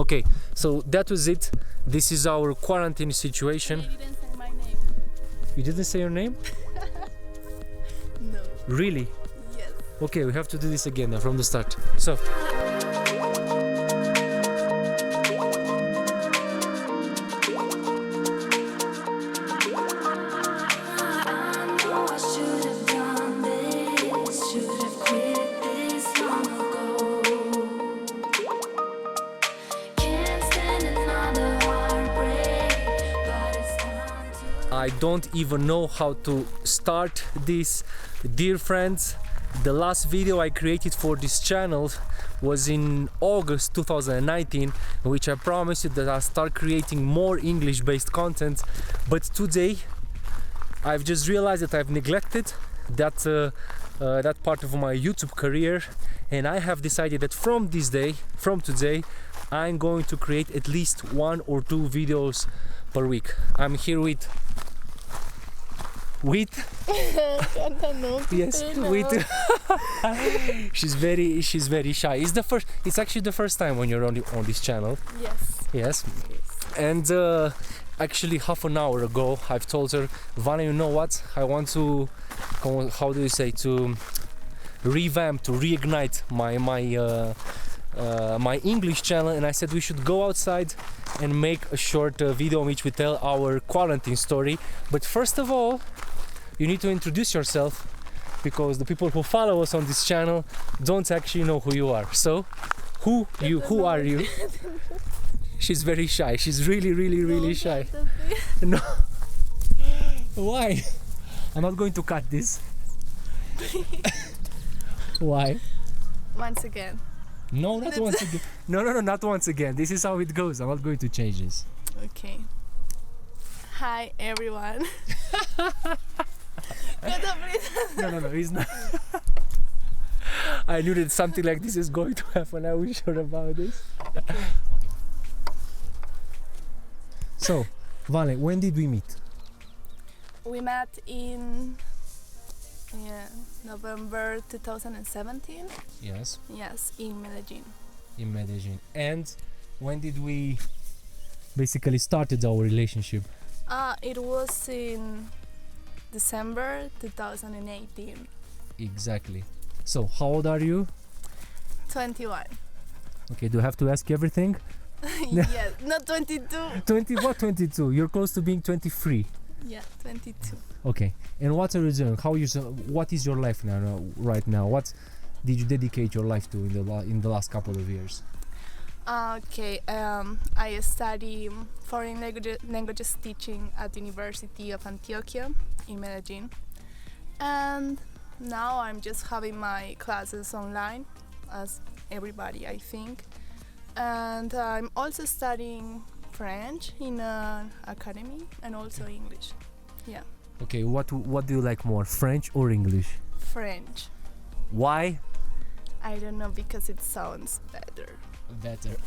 Okay, so that was it. This is our quarantine situation. You didn't say my name. You didn't say your name? No. Really? Yes. Okay, we have to do this again now from the start. So. I don't even know how to start this. Dear friends, the last video I created for this channel was in August 2019, in which I promised you that I'll start creating more English-based content. But today, I've just realized that I've neglected that part of my YouTube career, and I have decided that from today, I'm going to create at least 1 or 2 videos per week. I'm here with yes, with she's very shy. It's actually the first time when you're on this channel. Yes. And actually half an hour ago I've told her, Vana, you know what, I want to, how do you say, to revamp, to reignite my English channel, and I said we should go outside and make a short video in which we tell our quarantine story. But first of all, you need to introduce yourself, because the people who follow us on this channel don't actually know who you are. So, who are you? She's very shy. She's really shy. No. Why? I'm not going to cut this. Why? Once again. No, not once again. No, not once again. This is how it goes. I'm not going to change this. Okay. Hi, everyone. No, he's not. I knew that something like this is going to happen. I was sure about this. Okay. So, Vale, when did we meet? We met in November 2017. Yes. Yes, in Medellin. In Medellin. And when did we basically started our relationship? It was in December 2018. Exactly. So, how old are you? 21. Okay, do I have to ask you everything? Yes, not 22. what 22? You're close to being 23. Yeah, 22. Okay. And what are you doing? What is your life now, right now? What did you dedicate your life to in the last couple of years? Okay, I study foreign languages teaching at the University of Antioquia in Medellin, and now I'm just having my classes online, as everybody, I think, and I'm also studying French in an academy, and also English. Yeah. Okay, what do you like more, French or English? French. Why? I don't know, because it sounds better.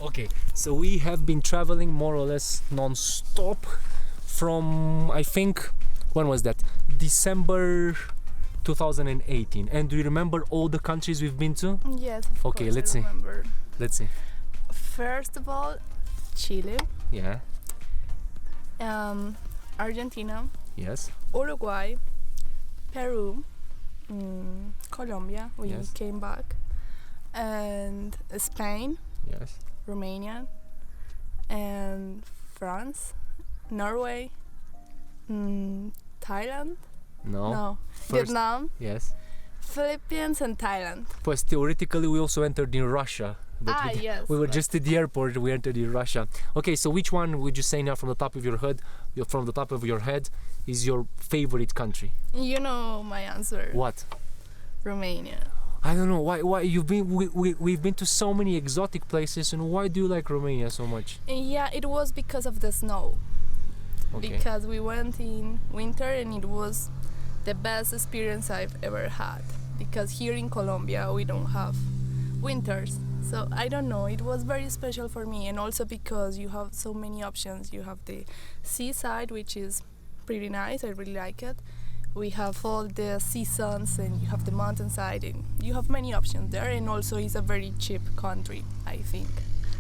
Okay, so we have been traveling more or less non-stop from, I think, when was that? December 2018. And do you remember all the countries we've been to? Yes, of okay, course, let's I remember. Let's see. First of all, Chile. Yeah. Argentina. Yes. Uruguay. Peru. Colombia. We came back. And Spain. Yes. Romania. And France. Norway. Thailand. No. Vietnam. Yes. Philippines and Thailand. Plus, theoretically, we also entered in Russia. But yes. We were just at the airport. We entered in Russia. Okay, so which one would you say now, from the top of your head, is your favorite country? You know my answer. What? Romania. I don't know why we've been to so many exotic places, and why do you like Romania so much? Yeah, it was because of the snow. Okay. Because we went in winter, and it was the best experience I've ever had. Because here in Colombia we don't have winters, so I don't know, it was very special for me. And also because you have so many options. You have the seaside, which is pretty nice, I really like it. We have all the seasons, and you have the mountainside, and you have many options there. And also it's a very cheap country, I think.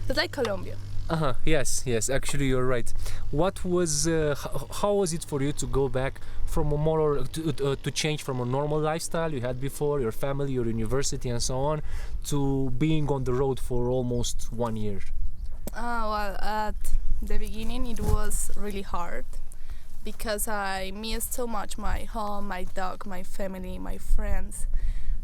It's like Colombia. Yes, yes. Actually, you're right. What was? How was it for you to go back from a more to change from a normal lifestyle you had before, your family, your university, and so on, to being on the road for almost 1 year? Well, at the beginning it was really hard because I missed so much my home, my dog, my family, my friends.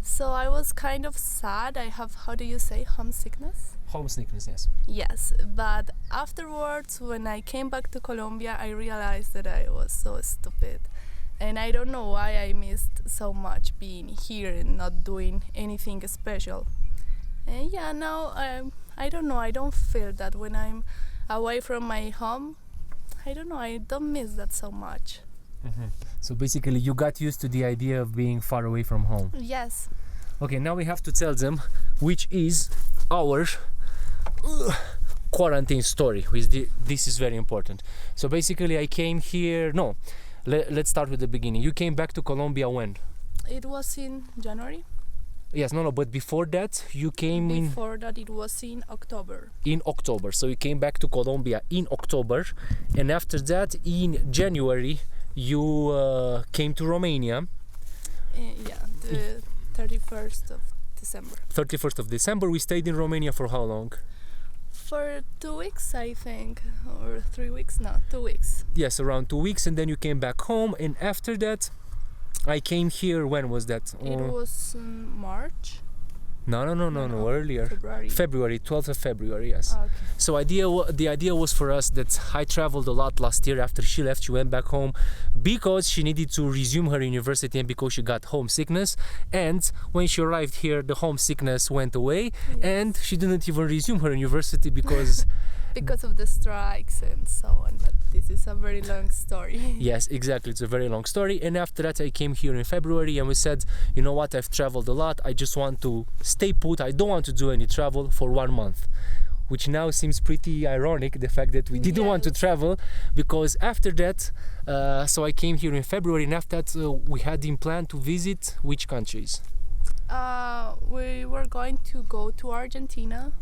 So I was kind of sad. I have, how do you say, homesickness? Homesickness, yes. Yes, but afterwards, when I came back to Colombia, I realized that I was so stupid. And I don't know why I missed so much being here and not doing anything special. And yeah, now I don't know, I don't feel that when I'm away from my home. I don't know, I don't miss that so much. So basically, you got used to the idea of being far away from home. Yes. Okay, now we have to tell them which is our quarantine story. This is very important. So basically, I came here. No, let's start with the beginning. You came back to Colombia when? It was in January. Yes, no, but before that, you came Before that, it was in October. in October. So you came back to Colombia in October, and after that, in January, you came to Romania. Yeah, the 31st of December. 31st of December. We stayed in Romania for how long? For 2 weeks, I think, or 3 weeks. No, 2 weeks. Yes, around 2 weeks, and then you came back home. And after that, I came here. When was that? It was in March. No, earlier. February. 12th of February, yes. Okay. So the idea was for us that I traveled a lot last year. After she left, she went back home because she needed to resume her university and because she got homesickness. And when she arrived here, the homesickness went away, and she didn't even resume her university because because of the strikes and so on. But this is a very long story. yes, exactly. It's a very long story. And after that, I came here in February and we said, you know what, I've traveled a lot. I just want to stay put. I don't want to do any travel for 1 month, which now seems pretty ironic, the fact that we didn't want to travel, because after that, so I came here in February, and after that, we had in plan to visit which countries? We were going to go to Argentina.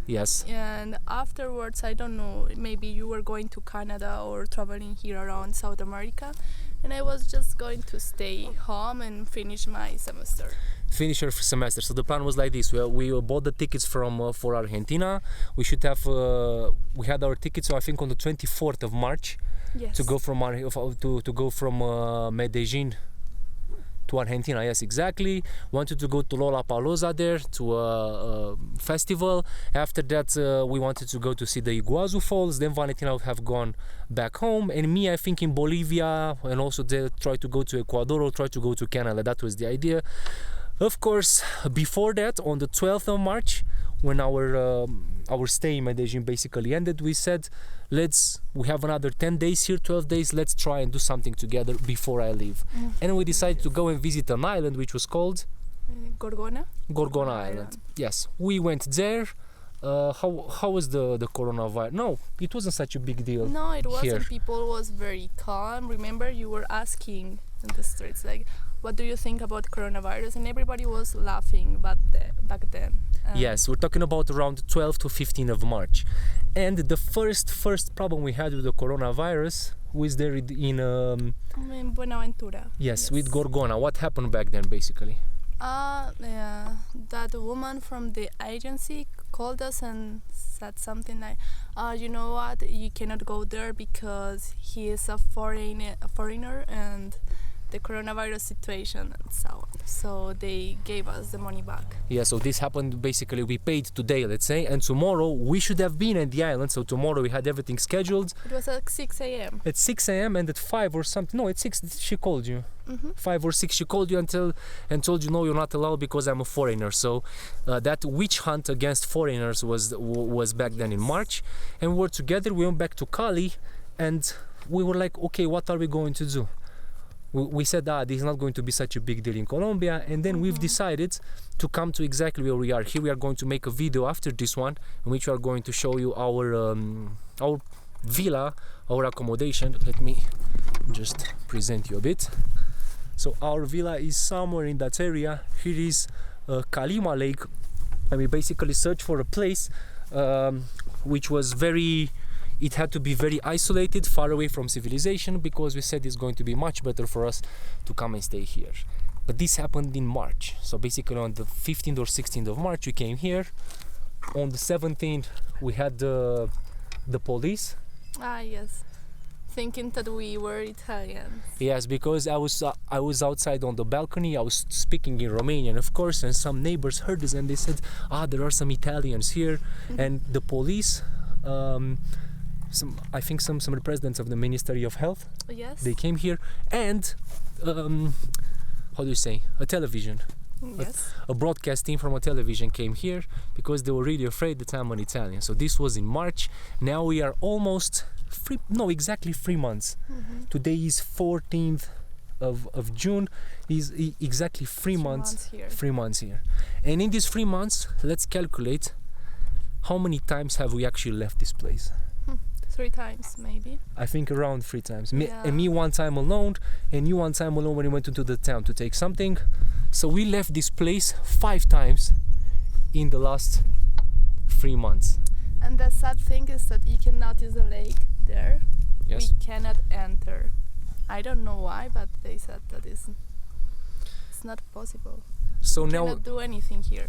Yes. And afterwards, I don't know, maybe you were going to Canada or traveling here around South America, and I was just going to stay home and finish my semester. Finish our semester. So the plan was like this: we bought the tickets from for Argentina. We should have we had our tickets, so I think on the 24th of March, Yes. to go from to go from Medellin to Argentina. Yes, exactly. Wanted to go to Lollapalooza there, to a festival. After that, we wanted to go to see the Iguazu Falls. Then Valentina would have gone back home, and me, I think, in Bolivia, and also try to go to Ecuador or try to go to Canada. That was the idea. Of course, before that, on the 12th of March, when our stay in Medellin basically ended, we said, we have another 10 days here, 12 days, let's try and do something together before I leave. And we decided to go and visit an island which was called Gorgona Island. Yes, we went there. How was the coronavirus? No, it wasn't such a big deal. No, it wasn't. Here. People was very calm. Remember, you were asking in the streets, like, what do you think about coronavirus? And everybody was laughing back then. Yes, we're talking about around 12 to 15 of March. And the first problem we had with the coronavirus was there in Buenaventura. yes, with Gorgona. What happened back then, basically? Yeah, that woman from the agency called us and said something like, you know what, you cannot go there because he is a foreigner and the coronavirus situation and so on. So they gave us the money back. Yeah, so this happened basically, we paid today, let's say, and tomorrow we should have been at the island. So tomorrow we had everything scheduled. It was at 6 a.m. At 6 a.m. and at 5 or something. No, at 6 she called you. 5 or 6 she called you and told you, no, you're not allowed because I'm a foreigner. So that witch hunt against foreigners was back then in March. And we were together, we went back to Cali and we were like, okay, what are we going to do? We said, this is not going to be such a big deal in Colombia, and then we've decided to come to exactly where we are. Here we are going to make a video after this one in which we are going to show you our villa, our accommodation. Let me just present you a bit. So our villa is somewhere in that area. Here is Calima Lake, and we basically search for a place which was very, it had to be very isolated, far away from civilization, because we said it's going to be much better for us to come and stay here. But this happened in March. So basically on the 15th or 16th of March we came here. On the 17th we had the police. Ah, yes. Thinking that we were Italians. Yes, because I was outside on the balcony, I was speaking in Romanian, of course, and some neighbors heard this and they said, there are some Italians here. And the police, I think some representatives of the Ministry of Health, Yes. they came here, and how do you say, a television, Yes. a broadcast team from a television came here because they were really afraid that I'm an Italian. So this was in March. Now we are almost exactly 3 months. Today is 14th of June. Is exactly 3 months. Here. 3 months here. And in these 3 months, let's calculate how many times have we actually left this place. 3 times, maybe. I think around 3 times. Yeah. And me one time alone, and you one time alone when we went into the town to take something. So we left this place 5 times in the last 3 months. And the sad thing is that you can notice the lake there. Yes. We cannot enter. I don't know why, but they said that it's not possible. So We now cannot do anything here.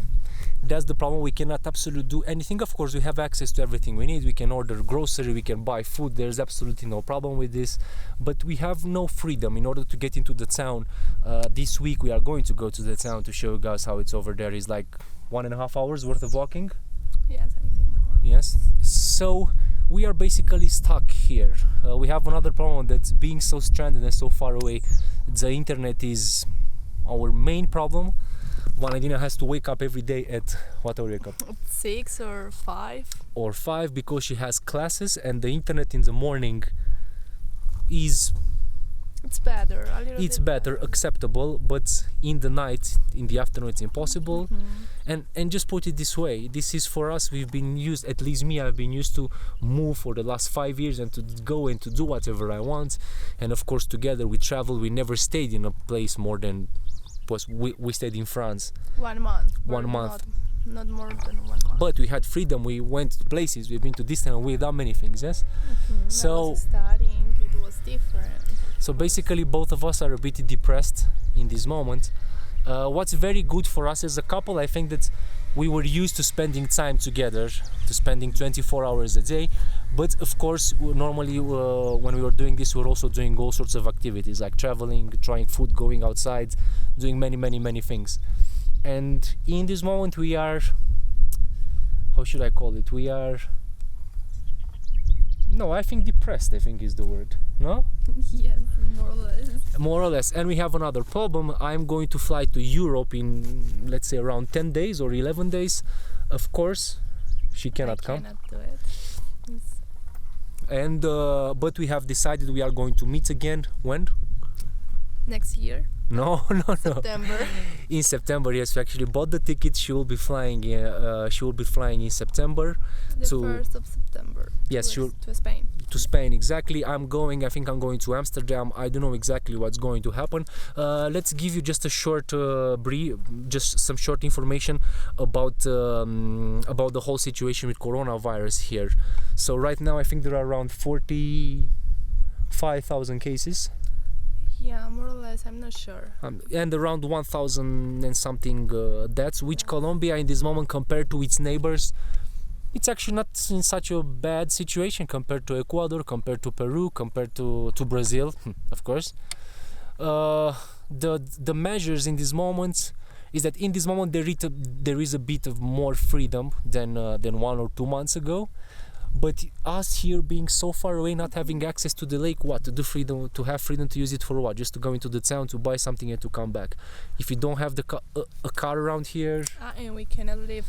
that's the problem. We cannot absolutely do anything. Of course, we have access to everything we need. We can order grocery, we can buy food. There's absolutely no problem with this. But we have no freedom in order to get into the town. This week we are going to go to the town to show you guys how it's over there. It's like 1.5 hours worth of walking. Yes, I think more. Yes. So we are basically stuck here. We have another problem, that being so stranded and so far away, the internet is our main problem. Valentina has to wake up every day at what hour you wake up? 6 or 5. Or 5, because she has classes, and the internet in the morning is It's better. A little it's bit better, acceptable, but in the night, in the afternoon, it's impossible. And just put it this way, this is for us, we've been used, at least me, I've been used to move for the last 5 years and to go and to do whatever I want. And of course together we travel. We never stayed in a place more than, we stayed in France 1 month. 1 month. Not more than 1 month. But we had freedom, we went to places, we've been to distant, we've done many things, yes? I So was studying, it was different. So basically both of us are a bit depressed in this moment. What's very good for us as a couple, I think that we were used to spending time together, to spending 24 hours a day. But of course, normally when we were doing this, we were also doing all sorts of activities, like traveling, trying food, going outside, doing many things. And in this moment we are, how should I call it? We are, no, I think depressed, I think is the word, no? Yes, more or less. More or less. And we have another problem. I'm going to fly to Europe in, let's say, around 10 days or 11 days. Of course, she cannot come. I cannot do it. And but we have decided we are going to meet again. When? Next year, No. September. In September, yes. We actually bought the ticket. She will be flying. She will be flying in September. The So- 1st of September. Yes, to Spain. To Spain, exactly. I think I'm going to Amsterdam. I don't know exactly what's going to happen. Let's give you just a short brief, just some short information about the whole situation with coronavirus here. So right now I think there are around 45,000 cases. Yeah, more or less, I'm not sure. And around 1,000 and something deaths, which Colombia in this moment, compared to its neighbors, it's actually not in such a bad situation compared to Ecuador, compared to Peru, compared to Brazil, of course. The measures in this moment is that in this moment there is a bit of more freedom than 1 or 2 months ago. But us here being so far away, not having access to the lake, what to do? To have freedom to use it for what? Just to go into the town to buy something and to come back. If you don't have a car around here, And we cannot leave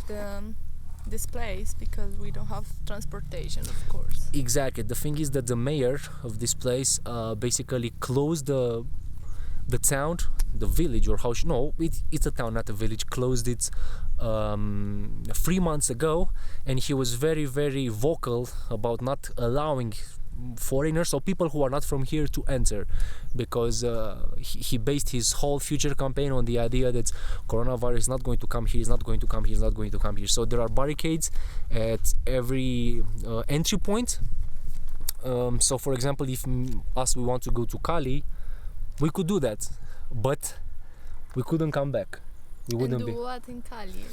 this place because we don't have transportation, of course. exactly. The thing is that the mayor of this place basically closed the town, the village, or how? No, it's a town, not a village. Closed it 3 months ago, and he was very vocal about not allowing foreigners or people who are not from here to enter, because he based his whole future campaign on the idea that coronavirus is not going to come here, is not going to come here, is not going to come here. So there are barricades at every entry point. So for example, if we want to go to Cali, we could do that, but we couldn't come back. We wouldn't be. What in Cali?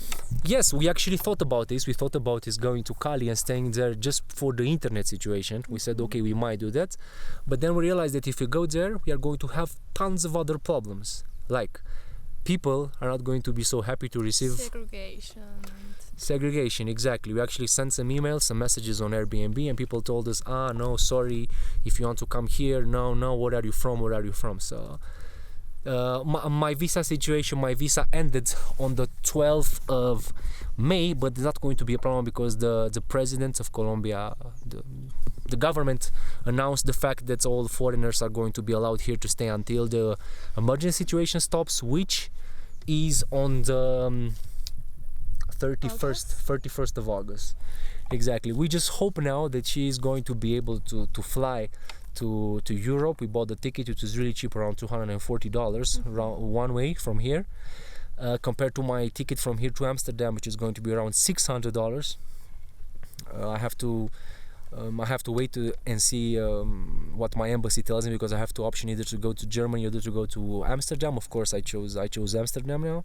Yes, we actually thought about this. We thought about this going to Cali and staying there just for the internet situation. We said, okay, we might do that. But then we realized that if we go there, we are going to have tons of other problems. Like, people are not going to be so happy to receive... Segregation, exactly. We actually sent some emails, some messages on Airbnb, and people told us, no, sorry, if you want to come here, no, where are you from? So... my visa situation, my visa ended on the 12th of May, but it's not going to be a problem because the president of Colombia, the government announced the fact that all foreigners are going to be allowed here to stay until the emergency situation stops, which is on the 31st of August. Exactly. We just hope now that she is going to be able to fly to Europe. We bought the ticket, which is really cheap, around $240 one way from here, compared to my ticket from here to Amsterdam, which is going to be around $600. I have to wait and see what my embassy tells me, because I have two options: either to go to Germany or to go to Amsterdam. Of course, I chose Amsterdam now,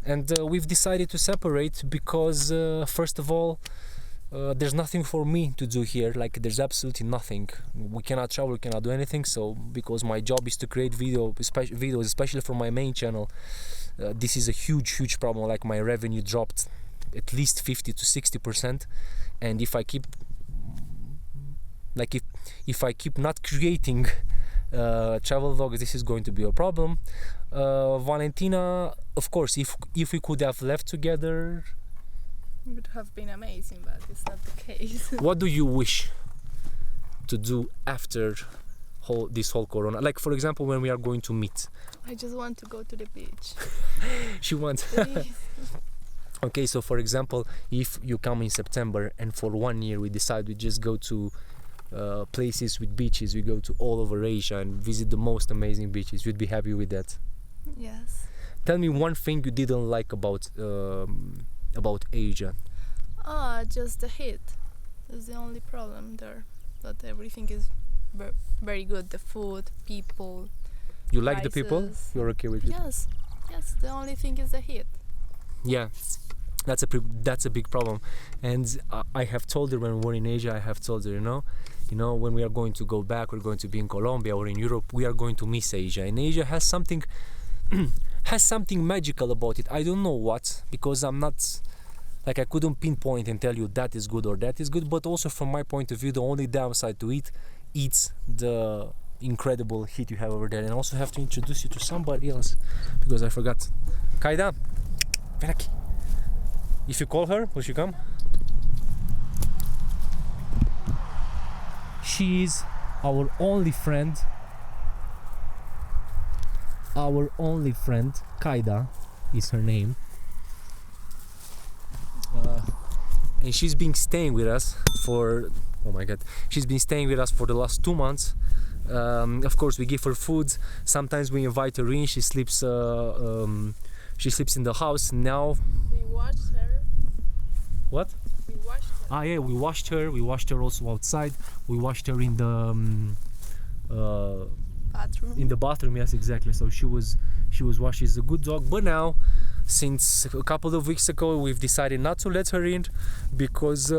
and we've decided to separate because first of all, there's nothing for me to do here. Like, there's absolutely nothing. We cannot travel, we cannot do anything. So because my job is to create videos, especially for my main channel, this is a huge problem. Like, my revenue dropped at least 50 to 60%, and if I keep if I keep not creating travel vlogs, this is going to be a problem. Valentina, of course, if we could have left together, it would have been amazing, but it's not the case. What do you wish to do after this whole corona? Like, for example, when we are going to meet. I just want to go to the beach. She wants. Okay, so for example, if you come in September and for 1 year we decide we just go to places with beaches, we go to all over Asia and visit the most amazing beaches, you'd be happy with that? Yes. Tell me one thing you didn't like about Asia. Just the heat. That's the only problem there. But everything is very good. The food, people. You like the people? You're okay with it? Yes. The only thing is the heat. Yeah, that's a big problem. And I have told her when we were in Asia, I have told her, you know, when we are going to go back, we're going to be in Colombia or in Europe, we are going to miss Asia. And Asia has something magical about it. I don't know what, because I'm not, like, I couldn't pinpoint and tell you that is good or that is good, but also from my point of view, the only downside to it, it's the incredible heat you have over there. And I also have to introduce you to somebody else, because I forgot. Kaida, ven aquí. If you call her, will she come? She is our only friend. Our only friend, Kaida is her name. And she's been staying with us for, oh my god, she's been staying with us for the last 2 months. Of course, we give her food. Sometimes we invite her in. She sleeps in the house. Now we washed her. What? We washed her. Yeah, we washed her. We washed her also outside. We washed her in the bathroom. In the bathroom, yes, exactly. So she was washed. She's a good dog. But now, since a couple of weeks ago, we've decided not to let her in because,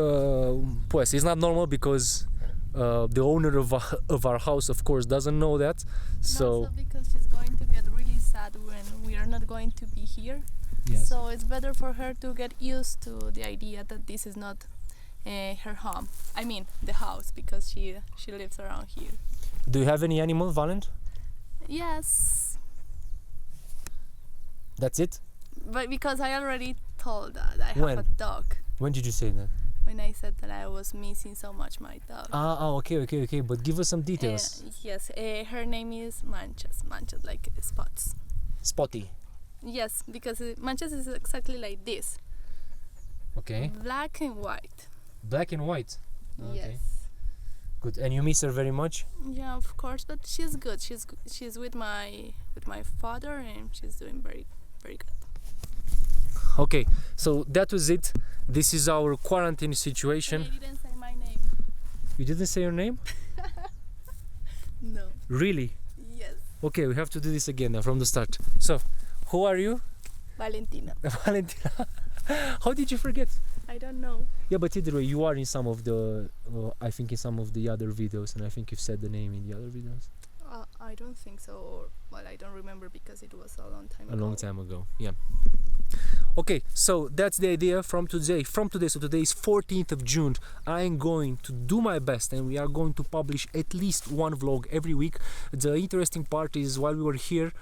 pues, it's not normal, because the owner of our house, of course, doesn't know that. So also because she's going to get really sad when we are not going to be here. yes. So it's better for her to get used to the idea that this is not her home. I mean, the house, because she lives around here. Do you have any animal, Valent? Yes. That's it? But because I already told that I have a dog. When did you say that? When I said that I was missing so much my dog. Okay. But give us some details. Yes, her name is Manchas, like spots. Spotty. Yes, because Manchas is exactly like this. Okay. Black and white. Black and white. Okay. Yes. Good. And you miss her very much? Yeah, of course, but she's good. She's with my father, and she's doing very very good. Okay, so that was it. This is our quarantine situation. You didn't say my name. You didn't say your name? No. Really? Yes. Okay, we have to do this again now from the start. So, who are you? Valentina. Valentina. How did you forget? I don't know. Yeah, but either way, you are in some of the, I think in some of the other videos, and I think you've said the name in the other videos. I don't think so. Or, well, I don't remember because it was a long time ago. A long time ago, yeah. Okay, so that's the idea from today. So today is 14th of June. I am going to do my best, and we are going to publish at least one vlog every week. The interesting part is, while we were here,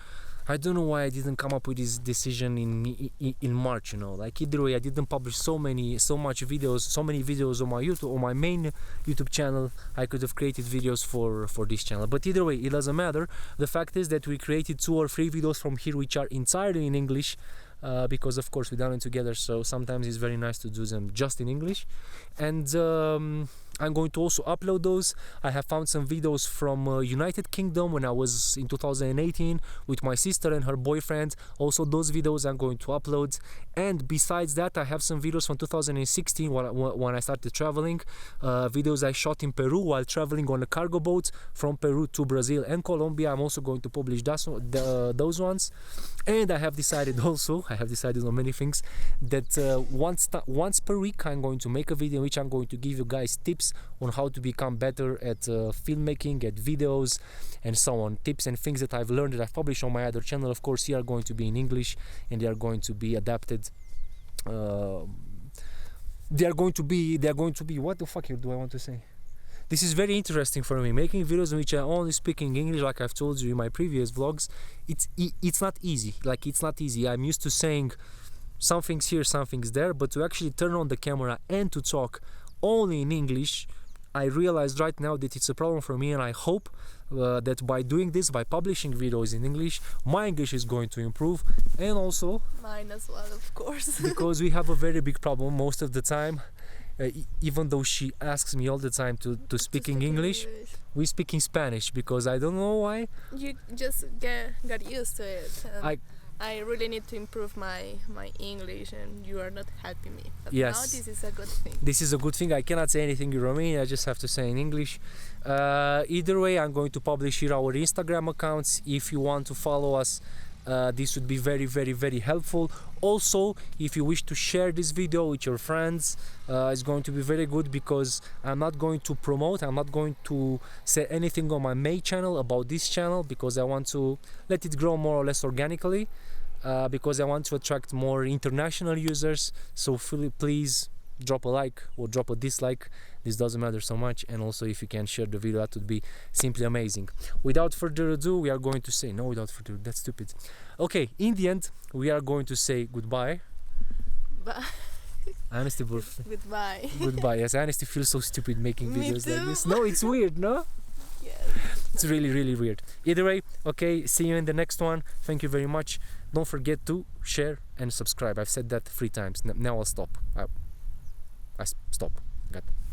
I don't know why I didn't come up with this decision in March, you know. Like, either way, I didn't publish so many videos on my YouTube, on my main YouTube channel. I could have created videos for this channel, but either way, it doesn't matter. The fact is that we created 2 or 3 videos from here which are entirely in English, because of course we done it together, so sometimes it's very nice to do them just in English. And I'm going to also upload those. I have found some videos from United Kingdom when I was in 2018 with my sister and her boyfriend. Also, those videos I'm going to upload. And besides that, I have some videos from 2016 when I started traveling. Videos I shot in Peru while traveling on a cargo boat from Peru to Brazil and Colombia. I'm also going to publish those ones. And I have decided on many things, that once per week I'm going to make a video in which I'm going to give you guys tips on how to become better at filmmaking, at videos, and so on. Tips and things that I've learned, that I've published on my other channel. Of course, here are going to be in English, and they are going to be adapted. They are going to be. What the fuck do I want to say? This is very interesting for me, making videos in which I only speaking English, like I've told you in my previous vlogs. It's not easy. Like, it's not easy. I'm used to saying something's here, something's there, but to actually turn on the camera and to talk only in English, I realized right now that it's a problem for me, and I hope that by doing this, by publishing videos in English, my English is going to improve, and also mine as well, of course. because we have a very big problem most of the time. Even though she asks me all the time to speak in English, we speak in Spanish, because I don't know why. You just got used to it. I really need to improve my English, and you are not helping me. But yes, now this is a good thing. This is a good thing. I cannot say anything in Romanian, I just have to say in English. Either way, I'm going to publish here our Instagram accounts. If you want to follow us, this would be very, very, very helpful. Also, if you wish to share this video with your friends, it's going to be very good, because I'm not going to promote, I'm not going to say anything on my main channel about this channel, because I want to let it grow more or less organically, because I want to attract more international users. So please drop a like or drop a dislike. This doesn't matter so much. And also, if you can share the video, that would be simply amazing. Without further ado, we are going to say that's stupid. Okay, in the end, we are going to say goodbye. Bye. Honestly, Goodbye. Goodbye. Yes, I honestly feel so stupid making Me videos like too. this. No, it's weird, no? Yes. It's really, really weird. Either way, okay, see you in the next one. Thank you very much. Don't forget to share and subscribe. I've said that 3 times. Now I'll stop. I stop. Got it.